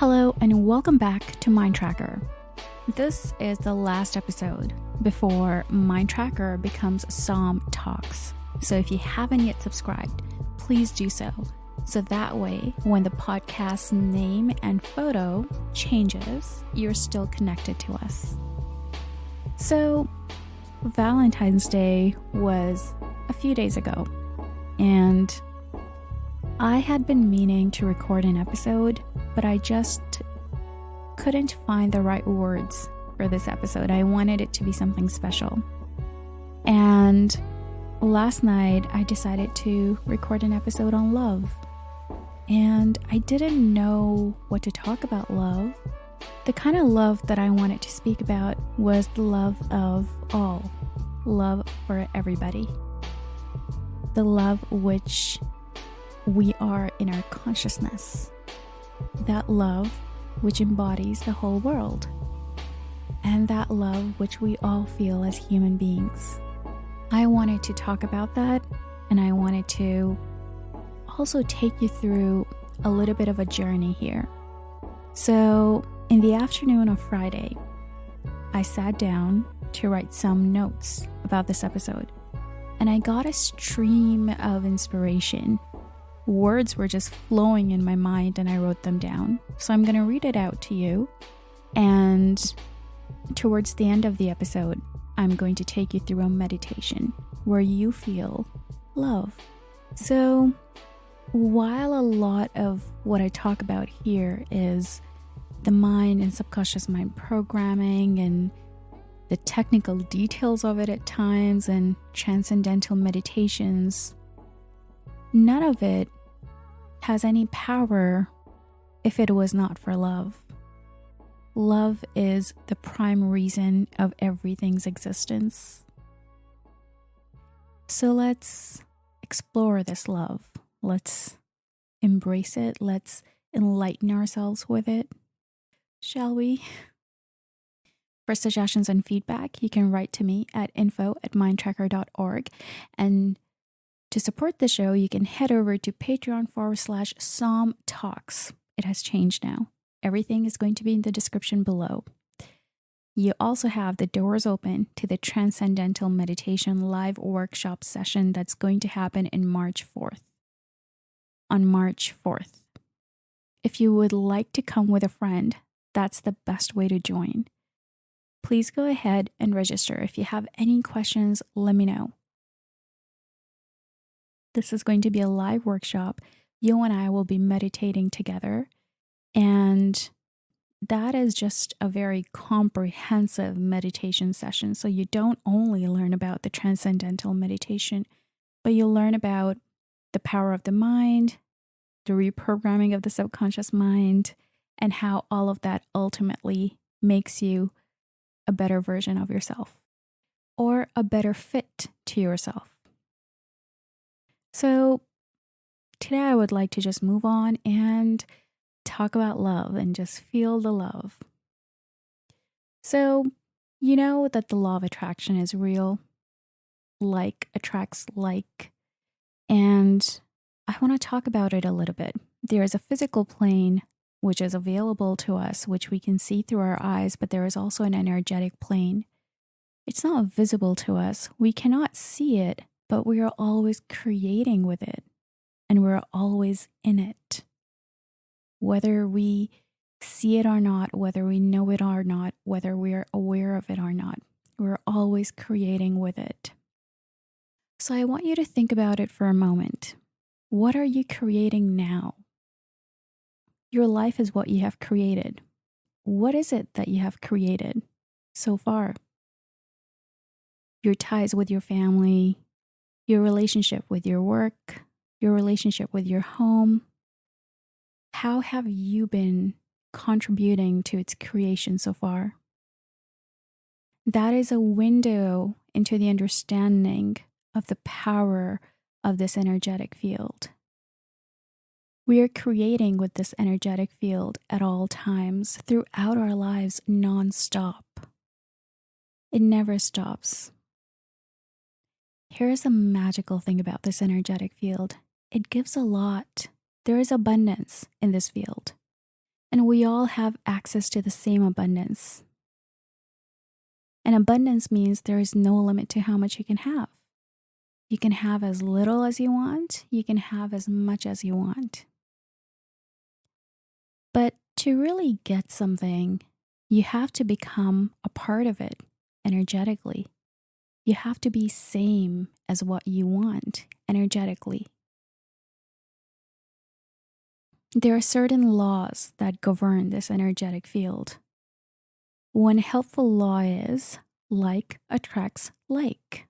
Hello and welcome back to Mind Tracker. This is the last episode before Mind Tracker becomes Psalm Talks. So if you haven't yet subscribed, please do so. So that way, when the podcast's name and photo changes, you're still connected to us. So Valentine's Day was a few days ago, and I had been meaning to record an episode, but I just couldn't find the right words for this episode. I wanted it to be something special. And last night I decided to record an episode on love. And I didn't know what to talk about love. The kind of love that I wanted to speak about was the love of all. Love for everybody. The love which we are in our consciousness. That love which embodies the whole world. And that love which we all feel as human beings. I wanted to talk about that, and I wanted to also take you through a little bit of a journey here. So, in the afternoon of Friday, I sat down to write some notes about this episode, and I got a stream of inspiration. Words were just flowing in my mind and I wrote them down. So I'm going to read it out to you. And towards the end of the episode, I'm going to take you through a meditation where you feel love. So while a lot of what I talk about here is the mind and subconscious mind programming and the technical details of it at times and transcendental meditations, none of it has any power if it was not for love. Love is the prime reason of everything's existence. So let's explore this love. Let's embrace it. Let's enlighten ourselves with it. Shall we? For suggestions and feedback, you can write to me at info@mindtracker.org. And to support the show, you can head over to Patreon/Psalm Talks. It has changed now. Everything is going to be in the description below. You also have the doors open to the Transcendental Meditation live workshop session that's going to happen in March 4th. On March 4th. If you would like to come with a friend, that's the best way to join. Please go ahead and register. If you have any questions, let me know. This is going to be a live workshop. You and I will be meditating together. And that is just a very comprehensive meditation session. So you don't only learn about the transcendental meditation, but you'll learn about the power of the mind, the reprogramming of the subconscious mind, and how all of that ultimately makes you a better version of yourself or a better fit to yourself. So today I would like to just move on and talk about love and just feel the love. So you know that the law of attraction is real. Like attracts like. And I want to talk about it a little bit. There is a physical plane which is available to us, which we can see through our eyes, but there is also an energetic plane. It's not visible to us. We cannot see it, but we are always creating with it, and we're always in it. Whether we see it or not, whether we know it or not, whether we are aware of it or not, we're always creating with it. So I want you to think about it for a moment. What are you creating now? Your life is what you have created. What is it that you have created so far? Your ties with your family, your relationship with your work, your relationship with your home. How have you been contributing to its creation so far? That is a window into the understanding of the power of this energetic field. We are creating with this energetic field at all times throughout our lives non-stop. It never stops. Here's the magical thing about this energetic field. It gives a lot. There is abundance in this field. And we all have access to the same abundance. And abundance means there is no limit to how much you can have. You can have as little as you want. You can have as much as you want. But to really get something, you have to become a part of it energetically. You have to be same as what you want energetically. There are certain laws that govern this energetic field. One helpful law is like attracts like.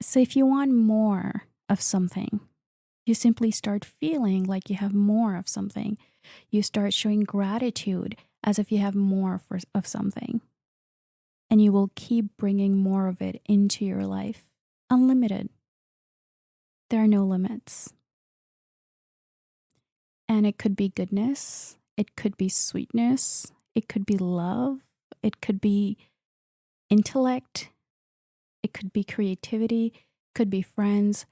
So if you want more of something, you simply start feeling like you have more of something. You start showing gratitude as if you have more of something. And you will keep bringing more of it into your life. Unlimited. There are no limits. And it could be goodness. It could be sweetness. It could be love. It could be intellect. It could be creativity. It could be friends.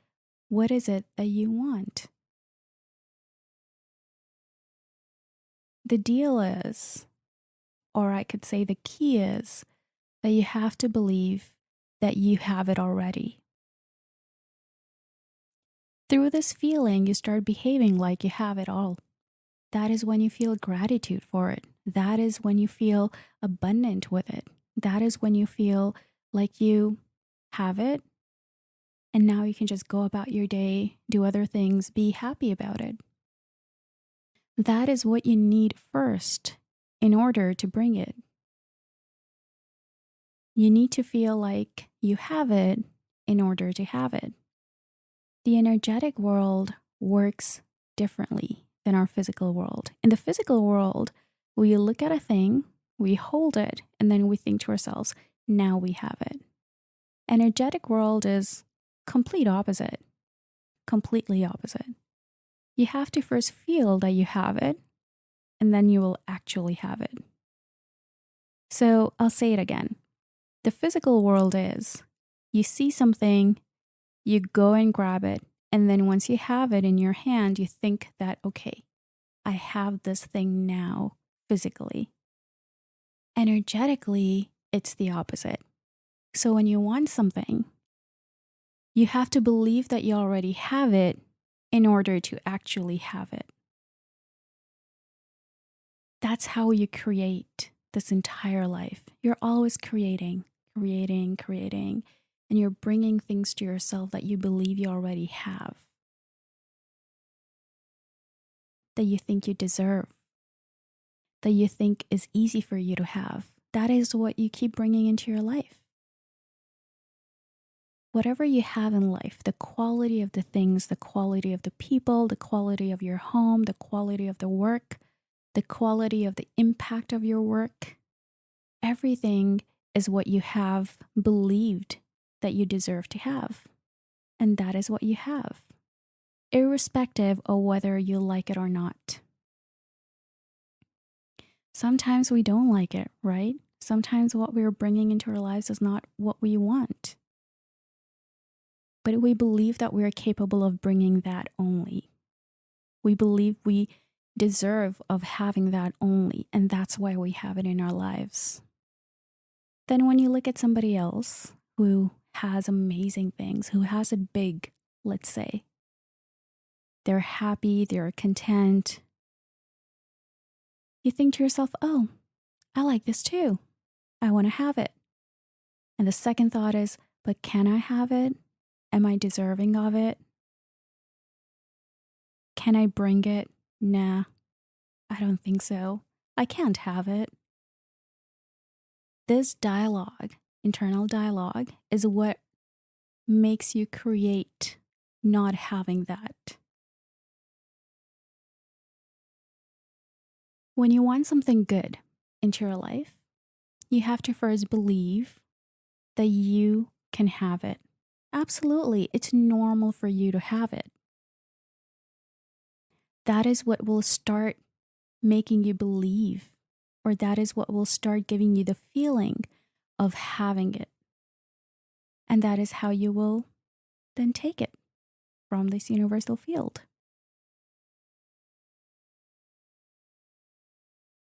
What is it that you want? The deal is, or I could say the key is, that you have to believe that you have it already. Through this feeling, you start behaving like you have it all. That is when you feel gratitude for it. That is when you feel abundant with it. That is when you feel like you have it. And now you can just go about your day, do other things, be happy about it. That is what you need first in order to bring it. You need to feel like you have it in order to have it. The energetic world works differently than our physical world. In the physical world, we look at a thing, we hold it, and then we think to ourselves, now we have it. Energetic world is complete opposite, completely opposite. You have to first feel that you have it, and then you will actually have it. So I'll say it again. The physical world is, you see something, you go and grab it, and then once you have it in your hand, you think that, okay, I have this thing now physically. Energetically, it's the opposite. So when you want something, you have to believe that you already have it in order to actually have it. That's how you create this entire life. You're always creating, and you're bringing things to yourself that you believe you already have, that you think you deserve, that you think is easy for you to have. That is what you keep bringing into your life. Whatever you have in life, the quality of the things, the quality of the people, the quality of your home, the quality of the work, the quality of the impact of your work, everything is what you have believed that you deserve to have. And that is what you have, irrespective of whether you like it or not. Sometimes we don't like it, right? Sometimes what we're bringing into our lives is not what we want. But we believe that we're capable of bringing that only. We believe we deserve of having that only, and that's why we have it in our lives. Then when you look at somebody else who has amazing things, who has it big, let's say, they're happy, they're content, you think to yourself, oh, I like this too. I want to have it. And the second thought is, but can I have it? Am I deserving of it? Can I bring it? Nah, I don't think so. I can't have it. This dialogue, internal dialogue, is what makes you create not having that. When you want something good into your life, you have to first believe that you can have it. Absolutely, it's normal for you to have it. That is what will start making you believe, or that is what will start giving you the feeling of having it. And that is how you will then take it from this universal field.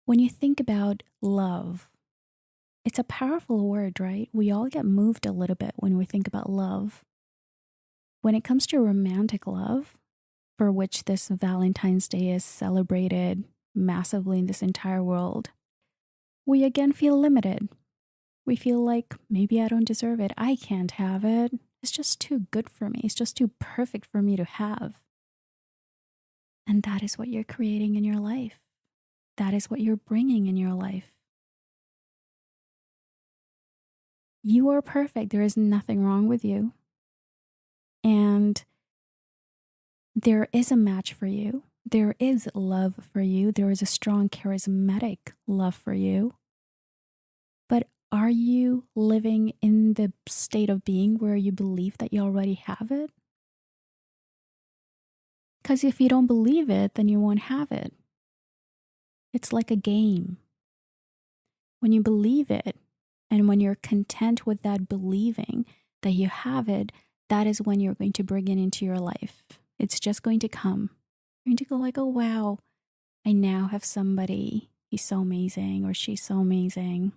When you think about love, it's a powerful word, right? We all get moved a little bit when we think about love. When it comes to romantic love, for which this Valentine's Day is celebrated massively in this entire world, we again feel limited. We feel like maybe I don't deserve it. I can't have it. It's just too good for me. It's just too perfect for me to have. And that is what you're creating in your life. That is what you're bringing in your life. You are perfect. There is nothing wrong with you. And there is a match for you. There is love for you. There is a strong, charismatic love for you. But are you living in the state of being where you believe that you already have it? Because if you don't believe it, then you won't have it. It's like a game. When you believe it, and when you're content with that believing that you have it, that is when you're going to bring it into your life. It's just going to come. You're going to go like, oh, wow, I now have somebody. He's so amazing, or she's so amazing.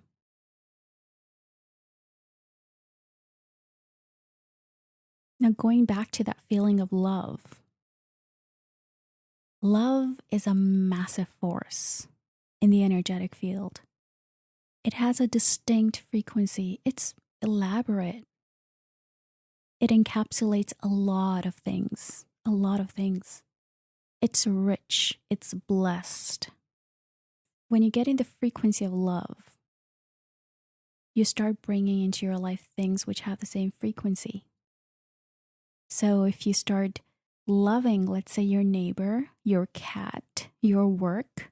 Now, going back to that feeling of love, love is a massive force in the energetic field. It has a distinct frequency. It's elaborate. It encapsulates a lot of things, a lot of things. It's rich. It's blessed. When you get in the frequency of love, you start bringing into your life things which have the same frequency. So if you start loving, let's say, your neighbor, your cat, your work,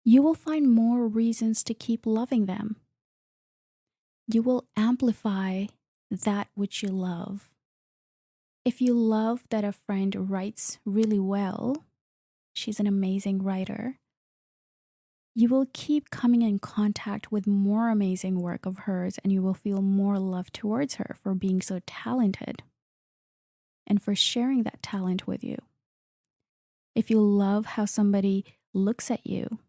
you will find more reasons to keep loving them. You will amplify that which you love. If you love that a friend writes really well, she's an amazing writer, you will keep coming in contact with more amazing work of hers, and you will feel more love towards her for being so talented and for sharing that talent with you. If you love how somebody looks at you,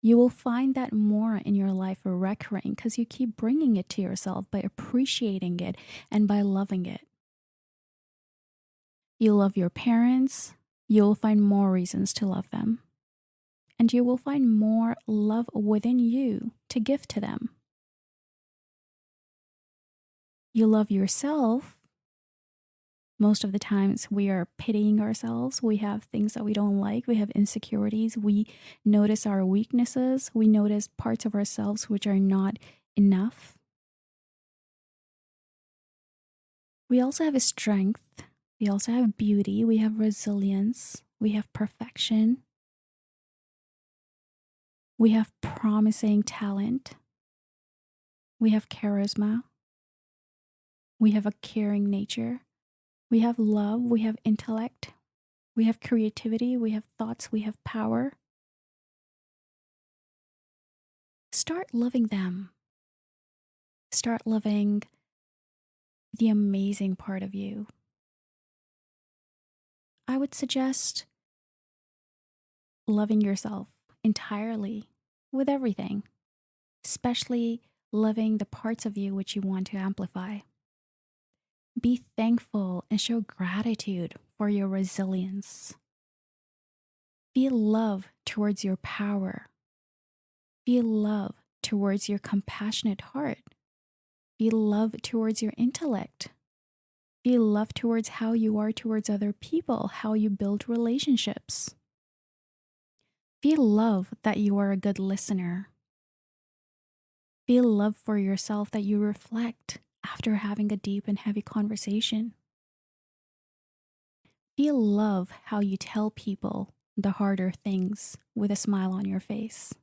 you will find that more in your life recurring because you keep bringing it to yourself by appreciating it and by loving it. You love your parents, you'll find more reasons to love them. And you will find more love within you to give to them. You love yourself. Most of the times we are pitying ourselves. We have things that we don't like. We have insecurities. We notice our weaknesses. We notice parts of ourselves which are not enough. We also have a strength. We also have beauty. We have resilience. We have perfection. We have promising talent. We have charisma. We have a caring nature. We have love, we have intellect, we have creativity, we have thoughts, we have power. Start loving them. Start loving the amazing part of you. I would suggest loving yourself entirely with everything, especially loving the parts of you which you want to amplify. Be thankful and show gratitude for your resilience. Feel love towards your power. Feel love towards your compassionate heart. Feel love towards your intellect. Feel love towards how you are towards other people, how you build relationships. Feel love that you are a good listener. Feel love for yourself that you reflect after having a deep and heavy conversation. Feel love how you tell people the harder things with a smile on your face.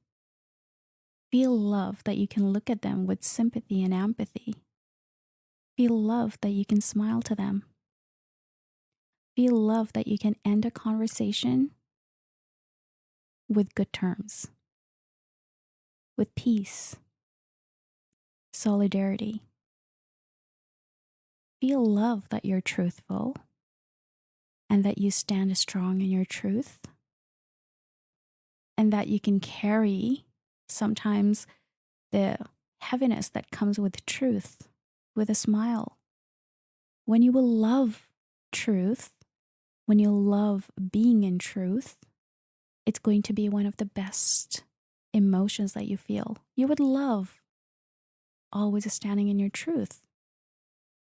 Feel love that you can look at them with sympathy and empathy. Feel love that you can smile to them. Feel love that you can end a conversation with good terms, with peace, solidarity. Feel love that you're truthful and that you stand strong in your truth and that you can carry sometimes the heaviness that comes with truth, with a smile. When you will love truth, when you love being in truth, it's going to be one of the best emotions that you feel. You would love always standing in your truth.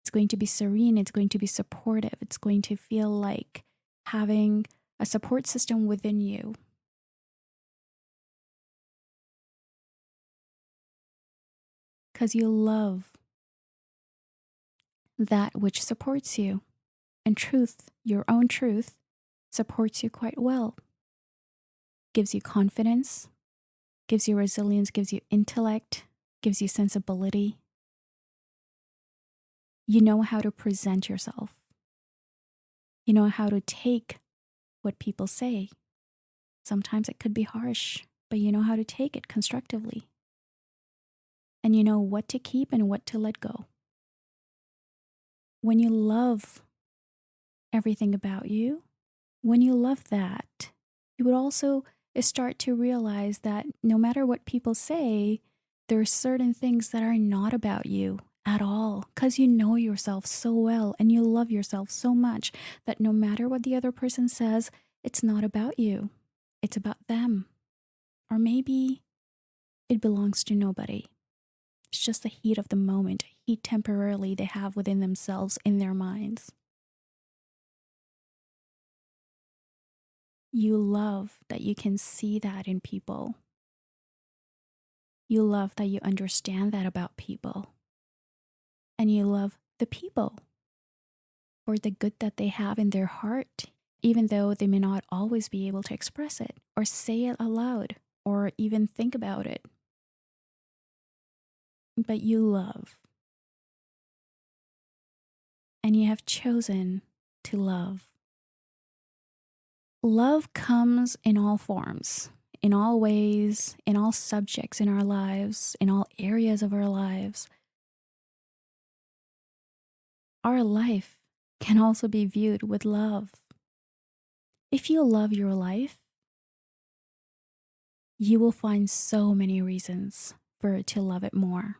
It's going to be serene. It's going to be supportive. It's going to feel like having a support system within you. Because you love that which supports you. And truth, your own truth, supports you quite well. Gives you confidence, gives you resilience, gives you intellect, gives you sensibility. You know how to present yourself. You know how to take what people say. Sometimes it could be harsh, but you know how to take it constructively. And you know what to keep and what to let go. When you love everything about you, when you love that, you would also start to realize that no matter what people say, there are certain things that are not about you at all, because you know yourself so well and you love yourself so much that no matter what the other person says, it's not about you. It's about them. Or maybe it belongs to nobody. It's just the heat of the moment, heat temporarily they have within themselves in their minds. You love that you can see that in people. You love that you understand that about people. And you love the people for the good that they have in their heart, even though they may not always be able to express it or say it aloud or even think about it. But you love. And you have chosen to love. Love comes in all forms, in all ways, in all subjects in our lives, in all areas of our lives. Our life can also be viewed with love. If you love your life, you will find so many reasons for to love it more.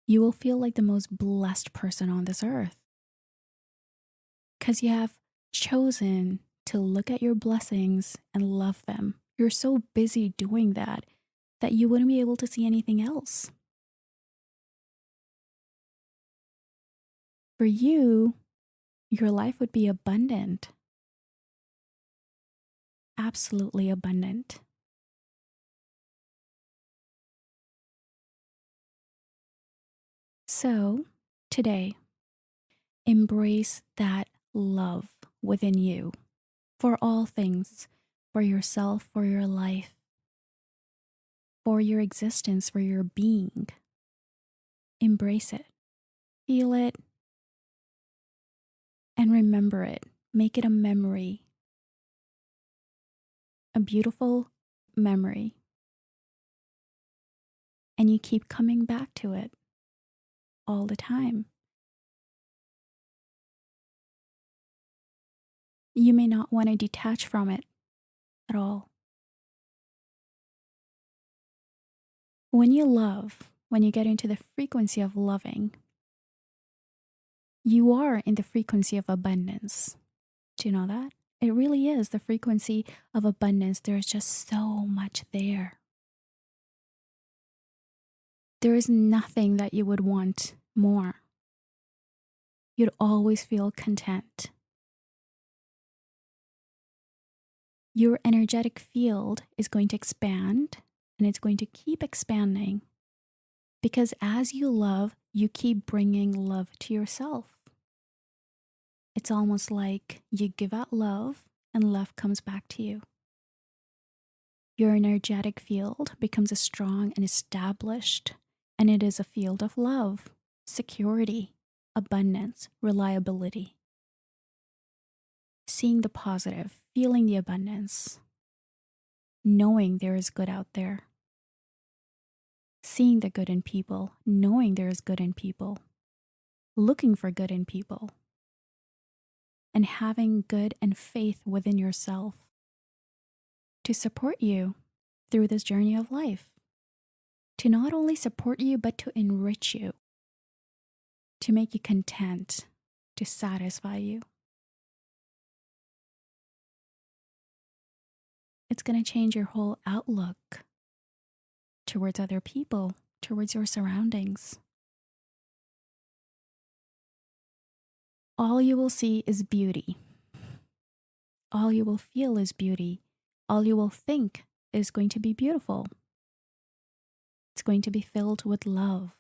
You will feel like the most blessed person on this earth because you have chosen to look at your blessings and love them. You're so busy doing that you wouldn't be able to see anything else. For you, your life would be abundant. Absolutely abundant. So, today, embrace that love within you for all things, for yourself, for your life, for your existence, for your being. Embrace it, feel it, and remember it. Make it a memory, a beautiful memory. And you keep coming back to it all the time. You may not want to detach from it at all. When you love, when you get into the frequency of loving, you are in the frequency of abundance. Do you know that? It really is the frequency of abundance. There's just so much there. There is nothing that you would want more. You'd always feel content. Your energetic field is going to expand, and it's going to keep expanding because as you love, you keep bringing love to yourself. It's almost like you give out love and love comes back to you. Your energetic field becomes strong and established, and it is a field of love, security, abundance, reliability. Seeing the positive, feeling the abundance, knowing there is good out there. Seeing the good in people, knowing there is good in people, looking for good in people, and having good and faith within yourself to support you through this journey of life, to not only support you, but to enrich you, to make you content, to satisfy you. It's going to change your whole outlook towards other people, towards your surroundings. All you will see is beauty. All you will feel is beauty. All you will think is going to be beautiful. It's going to be filled with love.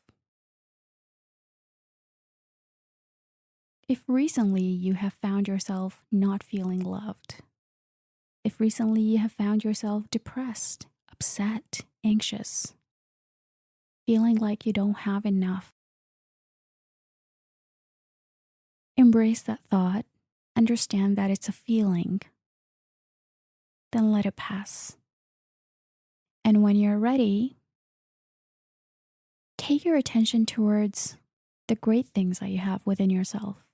If recently you have found yourself not feeling loved, if recently you have found yourself depressed, upset, anxious, feeling like you don't have enough, embrace that thought, understand that it's a feeling, then let it pass. And when you're ready, take your attention towards the great things that you have within yourself.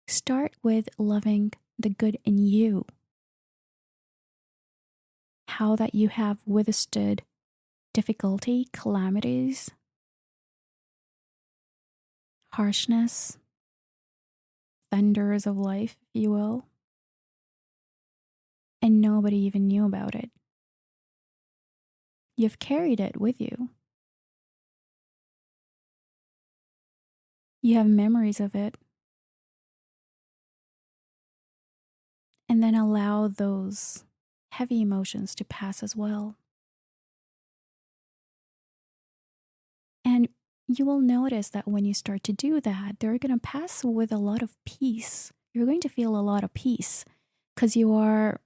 Start with loving the good in you. How that you have withstood difficulty, calamities, harshness, thunders of life, if you will, and nobody even knew about it. You've carried it with you. You have memories of it. And then allow those heavy emotions to pass as well. And you will notice that when you start to do that, they're going to pass with a lot of peace. You're going to feel a lot of peace because you are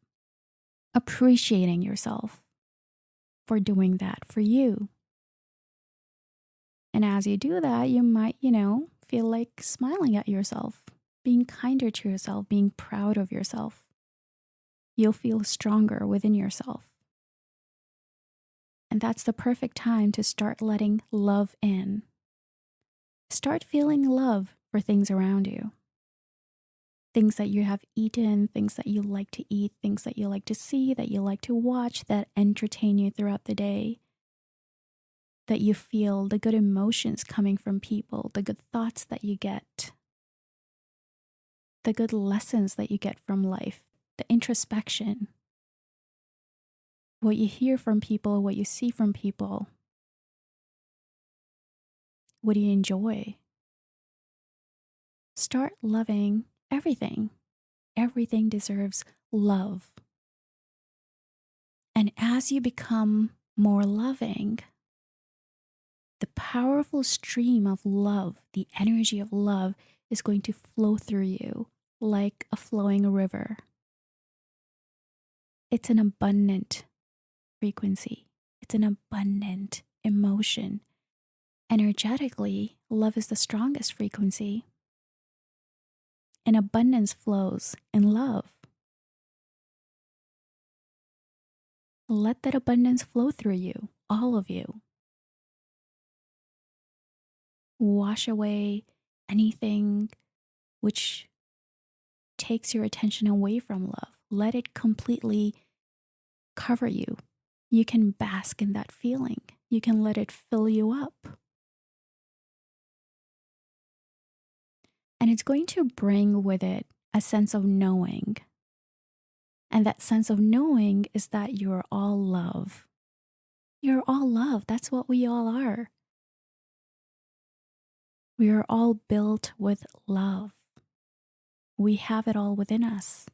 appreciating yourself for doing that for you. And as you do that, you might, feel like smiling at yourself, being kinder to yourself, being proud of yourself. You'll feel stronger within yourself. And that's the perfect time to start letting love in. Start feeling love for things around you. Things that you have eaten, things that you like to eat, things that you like to see, that you like to watch, that entertain you throughout the day. That you feel the good emotions coming from people, the good thoughts that you get, the good lessons that you get from life, the introspection, what you hear from people, what you see from people. What do you enjoy? Start loving everything. Everything deserves love. And as you become more loving, the powerful stream of love, the energy of love, is going to flow through you like a flowing river. It's an abundant frequency. It's an abundant emotion. Energetically, love is the strongest frequency. And abundance flows in love. Let that abundance flow through you, all of you. Wash away anything which takes your attention away from love. Let it completely cover you. You can bask in that feeling. You can let it fill you up. And it's going to bring with it a sense of knowing. And that sense of knowing is that you're all love. You're all love. That's what we all are. We are all built with love. We have it all within us.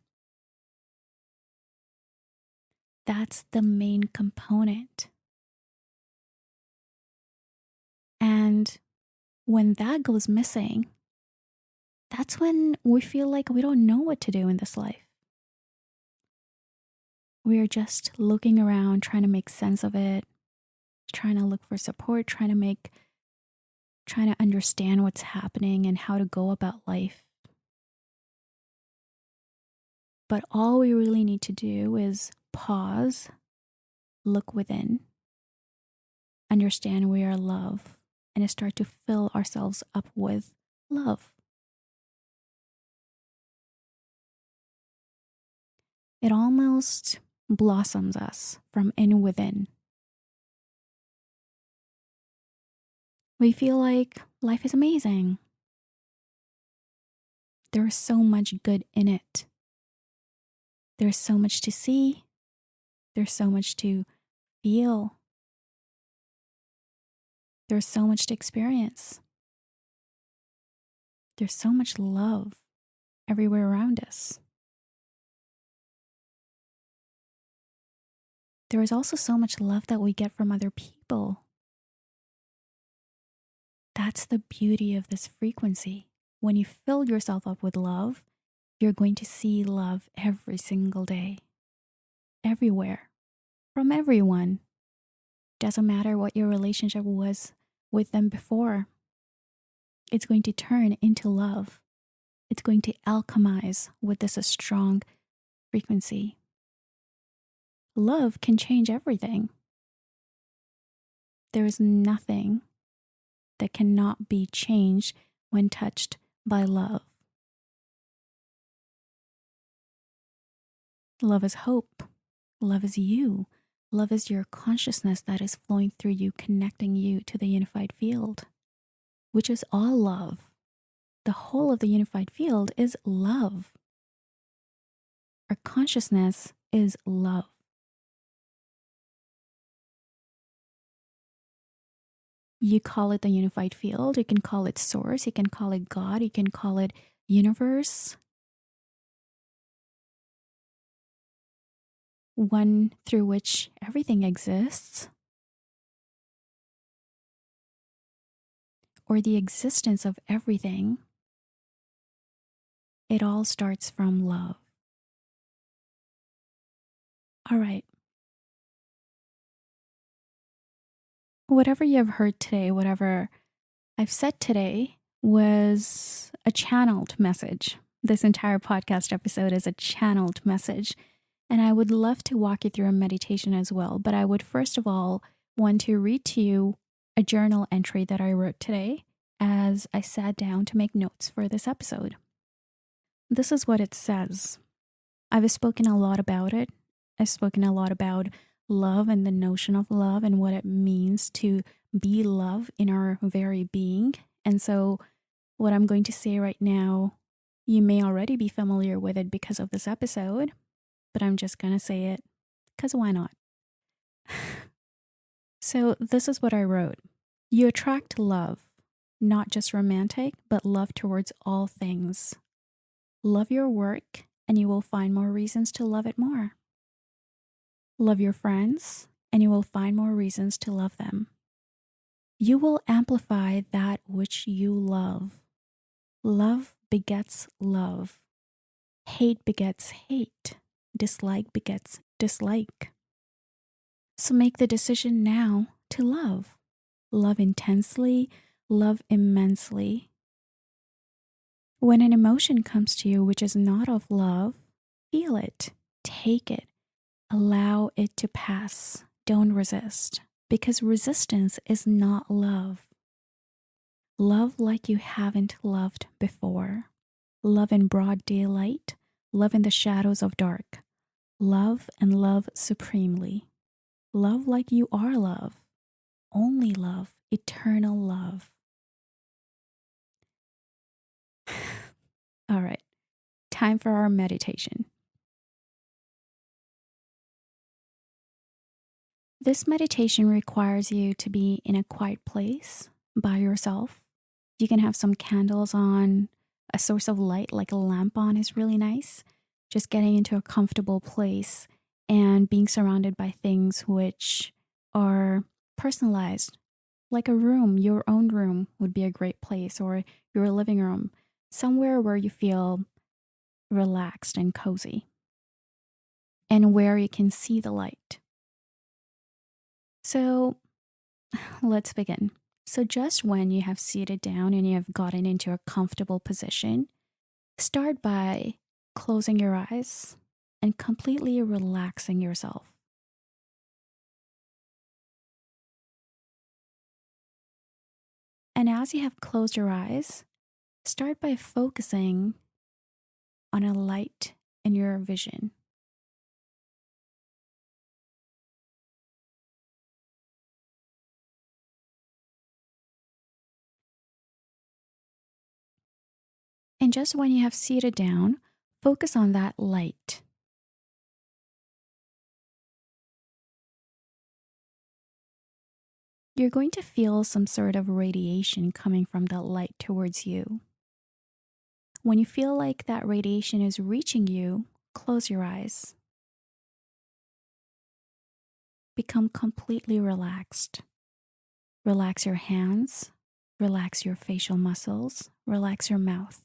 That's the main component. And when that goes missing, that's when we feel like we don't know what to do in this life. We are just looking around, trying to make sense of it, trying to look for support, trying to understand what's happening and how to go about life. But all we really need to do is pause, look within, understand we are love, and start to fill ourselves up with love. It almost blossoms us from in within. We feel like life is amazing. There is so much good in it. There's so much to see. There's so much to feel. There's so much to experience. There's so much love everywhere around us. There is also so much love that we get from other people. That's the beauty of this frequency. When you fill yourself up with love, you're going to see love every single day. Everywhere. From everyone. Doesn't matter what your relationship was with them before. It's going to turn into love. It's going to alchemize with this strong frequency. Love can change everything. There is nothing that cannot be changed when touched by love. Love is hope. Love is you. Love is your consciousness that is flowing through you, connecting you to the unified field, which is all love. The whole of the unified field is love. Our consciousness is love. You call it the unified field. You can call it source. You can call it God. You can call it universe. One through which everything exists. Or the existence of everything. It all starts from love. All right. Whatever you have heard today, whatever I've said today was a channeled message. This entire podcast episode is a channeled message. And I would love to walk you through a meditation as well. But I would first of all want to read to you a journal entry that I wrote today as I sat down to make notes for this episode. This is what it says. I've spoken a lot about it. I've spoken a lot about love and the notion of love and what it means to be love in our very being. And so what I'm going to say right now, you may already be familiar with it because of this episode, but I'm just going to say it because why not? So this is what I wrote. You attract love, not just romantic, but love towards all things. Love your work and you will find more reasons to love it more. Love your friends and you will find more reasons to love them. You will amplify that which you love. Love begets love. Hate begets hate. Dislike begets dislike. So make the decision now to love. Love intensely, love immensely. When an emotion comes to you which is not of love, feel it, take it, allow it to pass. Don't resist, because resistance is not love. Love like you haven't loved before. Love in broad daylight, love in the shadows of dark. Love and love supremely. Love like you are love. Only love, eternal love. All right, time for our meditation. This meditation requires you to be in a quiet place by yourself. You can have some candles on, a source of light like a lamp on is really nice. Just getting into a comfortable place and being surrounded by things which are personalized. Like a room, your own room would be a great place, or your living room, somewhere where you feel relaxed and cozy and where you can see the light. So let's begin. So just when you have seated down and you have gotten into a comfortable position, start by closing your eyes and completely relaxing yourself. And as you have closed your eyes, start by focusing on a light in your vision. just when you have seated down, focus on that light. You're going to feel some sort of radiation coming from that light towards you. When you feel like that radiation is reaching you, close your eyes. Become completely relaxed. Relax your hands, relax your facial muscles, relax your mouth.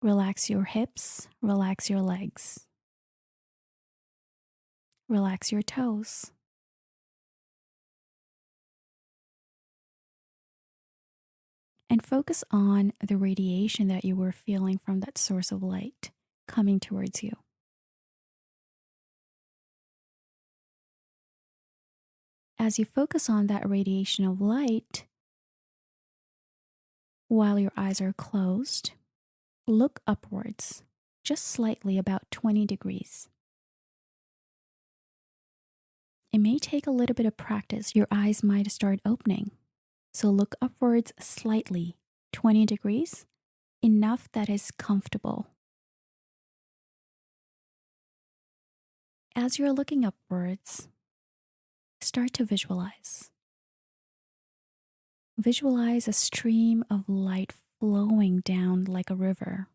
Relax your hips, relax your legs. Relax your toes. And focus on the radiation that you were feeling from that source of light coming towards you. As you focus on that radiation of light, while your eyes are closed, look upwards, just slightly, about 20 degrees. It may take a little bit of practice. Your eyes might start opening. So look upwards slightly, 20 degrees, enough that is comfortable. As you're looking upwards, start to visualize. Visualize a stream of light flowing down like a river.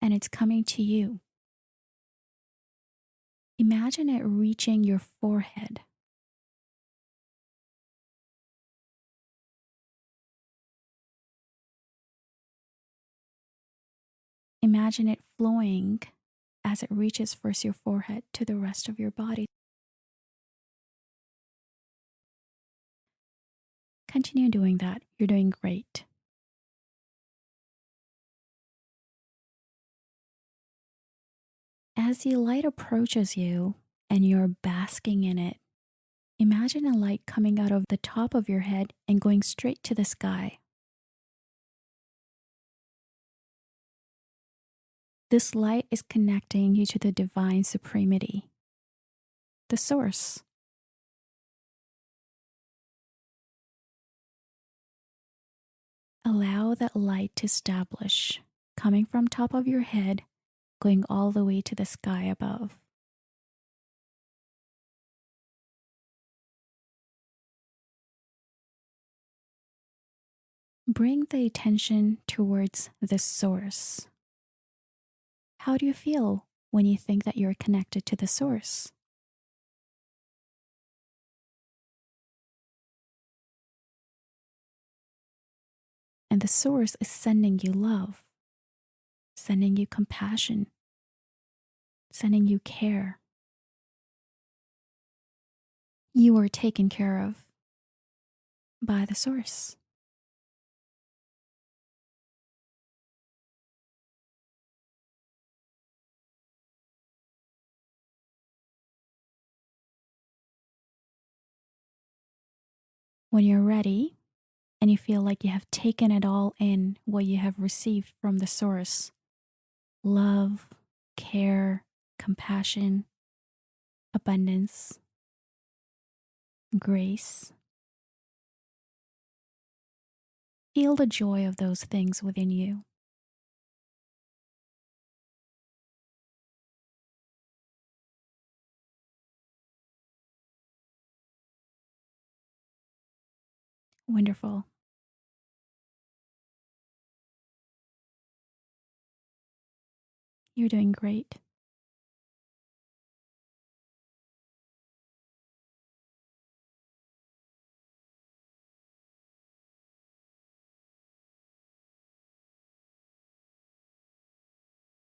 And it's coming to you. Imagine it reaching your forehead. Imagine it flowing as it reaches first your forehead to the rest of your body. Continue doing that. You're doing great. As the light approaches you and you're basking in it, imagine a light coming out of the top of your head and going straight to the sky. This light is connecting you to the divine supremacy, the source. Allow that light to establish, coming from top of your head, going all the way to the sky above. Bring the attention towards the source. How do you feel when you think that you're connected to the source? And the source is sending you love, sending you compassion, sending you care. You are taken care of by the source. When you're ready and you feel like you have taken it all in, what you have received from the source, love, care, compassion, abundance, grace, feel the joy of those things within you. Wonderful. You're doing great.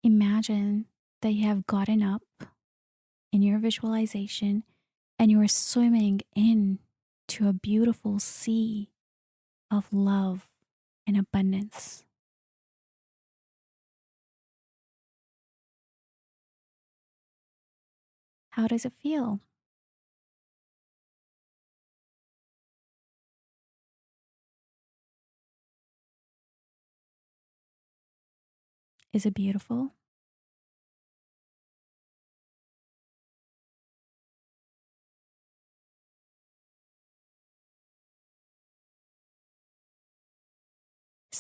Imagine that you have gotten up in your visualization and you are swimming in to a beautiful sea of love and abundance. How does it feel? Is it beautiful?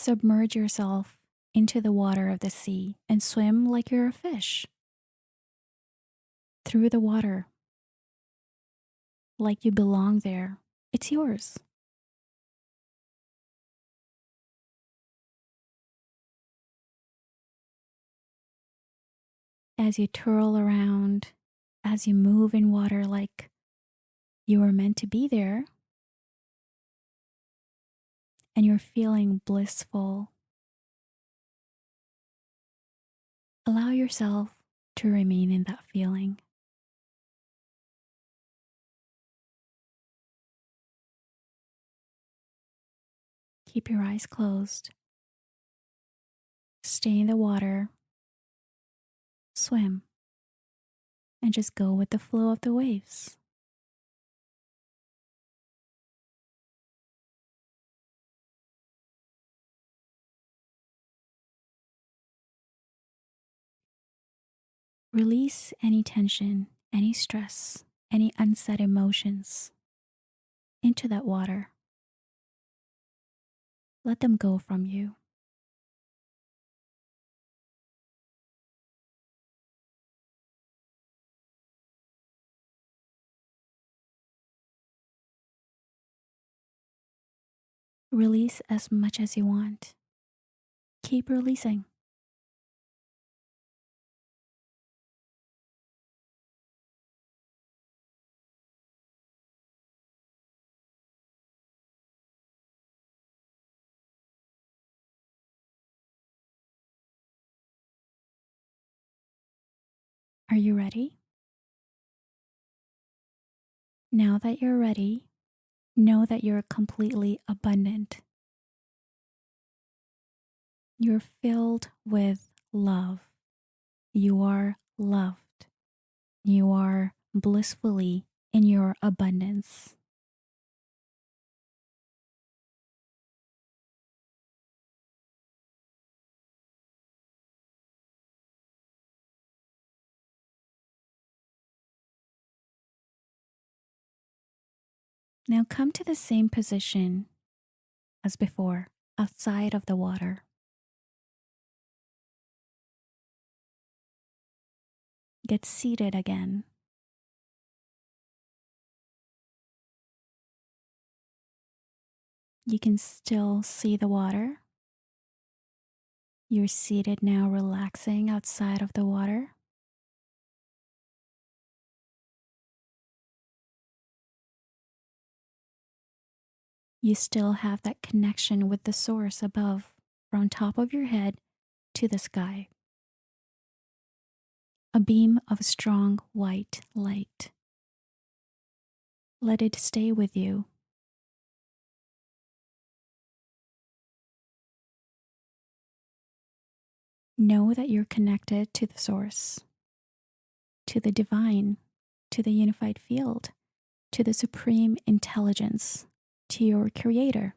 Submerge yourself into the water of the sea and swim like you're a fish. Through the water, like you belong there. It's yours. As you twirl around, as you move in water like you were meant to be there, and you're feeling blissful, allow yourself to remain in that feeling. Keep your eyes closed. Stay in the water, swim, and just go with the flow of the waves. Release any tension, any stress, any unsaid emotions into that water. Let them go from you. Release as much as you want. Keep releasing. Are you ready? Now that you're ready, know that you're completely abundant. You're filled with love. You are loved. You are blissfully in your abundance. Now come to the same position as before, outside of the water. Get seated again. You can still see the water. You're seated now, relaxing outside of the water. You still have that connection with the source above, from top of your head to the sky. A beam of strong white light. Let it stay with you. Know that you're connected to the source, to the divine, to the unified field, to the supreme intelligence, to your creator.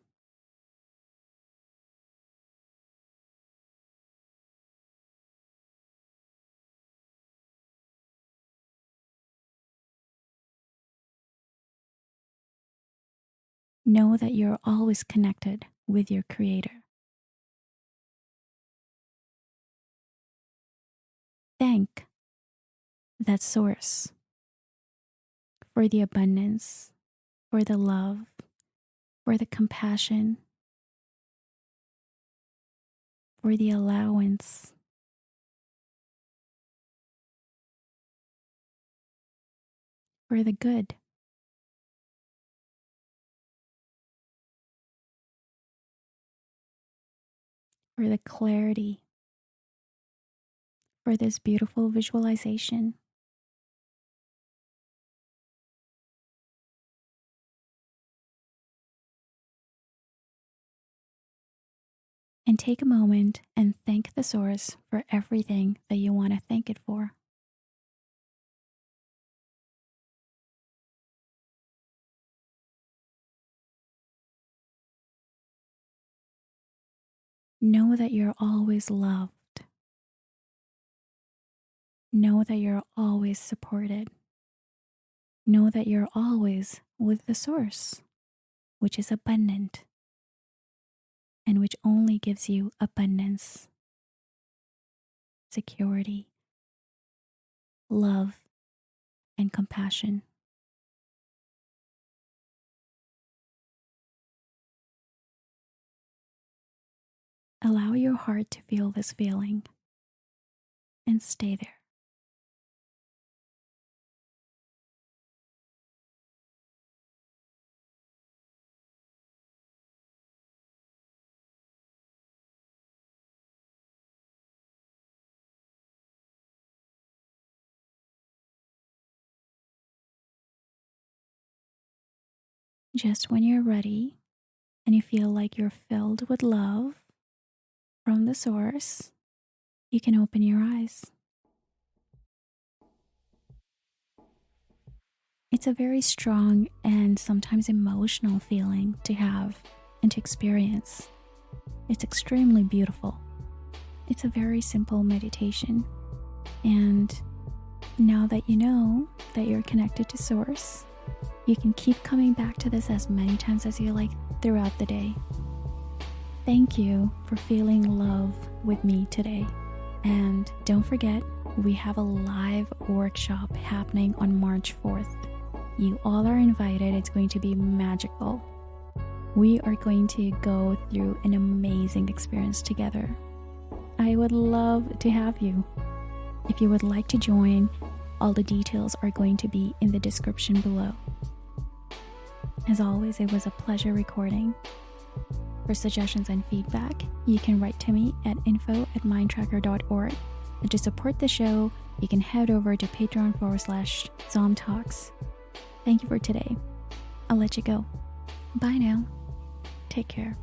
Know that you're always connected with your creator. Thank that source for the abundance, for the love, for the compassion, for the allowance, for the good. For the clarity, for this beautiful visualization. And take a moment and thank the source for everything that you want to thank it for. Know that you're always loved. Know that you're always supported. Know that you're always with the source, which is abundant. and which only gives you abundance, security, love, and compassion. Allow your heart to feel this feeling and stay there. Just when you're ready and you feel like you're filled with love from the source, you can open your eyes. It's a very strong and sometimes emotional feeling to have and to experience. It's extremely beautiful. It's a very simple meditation. And now that you know that you're connected to Source, you can keep coming back to this as many times as you like throughout the day. Thank you for feeling love with me today. And don't forget, we have a live workshop happening on March 4th. You all are invited. It's going to be magical. We are going to go through an amazing experience together. I would love to have you. If you would like to join, all the details are going to be in the description below. As always, it was a pleasure recording. For suggestions and feedback, you can write to me at info@mindtracker.org. And to support the show, you can head over to patreon.com/ZomTalks. Thank you for today. I'll let you go. Bye now. Take care.